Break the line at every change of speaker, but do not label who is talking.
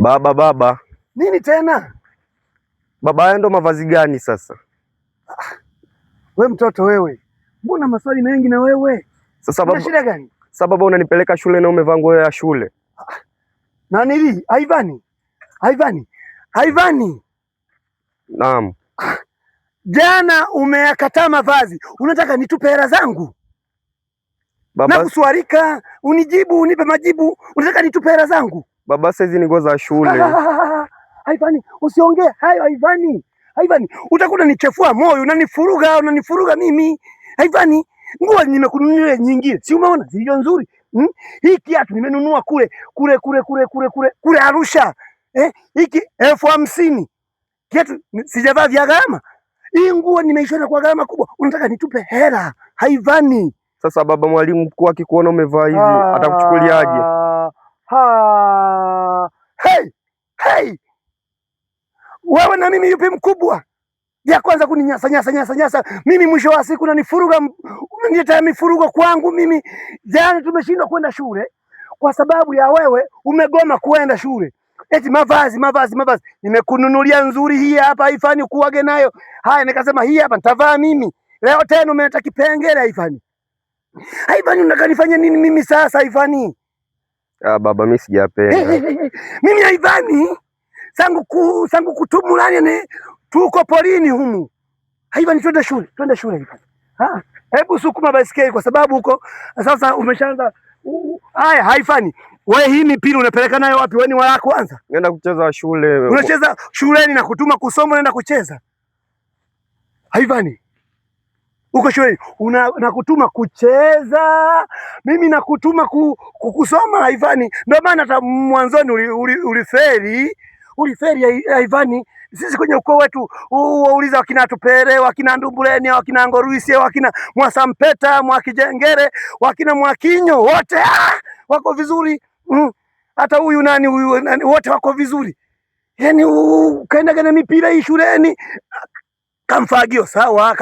Baba.
Nini tena?
Baba, haya ndo mavazi gani sasa?
We mtoto wewe, mbona maswali mengi na wewe?
Sasa baba,
shida gani?
Sasa baba, unanipeleka shule na umevaa nguo ya shule.
Na nili Aivani.
Naam.
Jana umeyakataa mavazi, unataka nitupe hela zangu?
Baba,
na kuswarika unijibu, unipe majibu, unataka nitupe hela zangu?
Baba, sasa hizi ni nguo za shule.
Aivani, usiongee hayo Aivani. Utakuta nichefua moyo, unanifuruga mimi. Aivani, nguo nimekununulia nyingine, si umeona zilivyo nzuri? Hii kiatu nimenunua kule Arusha. Hiki 50,000. Kiatu sijavaa vya gharama. Hii nguo nimeishona kwa gharama kubwa, unataka nitupe hela Aivani?
Sasa baba, mwalimu mkuu akikuona umevaa hivi atakuchukuliaje?
Hey! Wewe na mimi yupi mkubwa? Ya kwanza kuninyasa mimi, mwisho wa siku unanifuruga, unaniletea mifurugo kwangu mimi. Jana tumeshindwa kwenda shule kwa sababu ya wewe umegoma kuenda shule. Eti mavazi. Nimekununulia nzuri hii hapa Aivani, kuage nayo. Haya, nikasema hii hapa nitavaa mimi. Leo tena umeleta kipengele Aivani. Unataka nifanye nini mimi sasa Aivani?
Baba, mimi sijapenda.
Mimi Aivani sangu kutumulani ni tuko polini humu. Aivani, twende shule Aivani. Hebu sukuma baisikeli kwa sababu huko sasa umeshaanza. Haya Aivani, wewe hii mipira unapeleka nayo wapi? Wewe ni wala kwanza.
Nenda kucheza shule.
Unacheza shuleni na kutuma kusoma, unaenda kucheza. Aivani, uko shuleni nakutuma kucheza, mimi nakutuma kusoma Aivani. Ndio maana hata mwanzoni uliferi Aivani. Sisi kwenye ukoo wetu wauliza wakina Tupere, wakina Ndumbuleni, wakina Ngoruisi, wakina Mwasampeta, Mwakijengere, wakina Mwakinyo, wote wako vizuri. Hata huyu nani wote wako vizuri. Yaani ukaenda na mipira hii shuleni kamfagio sawa.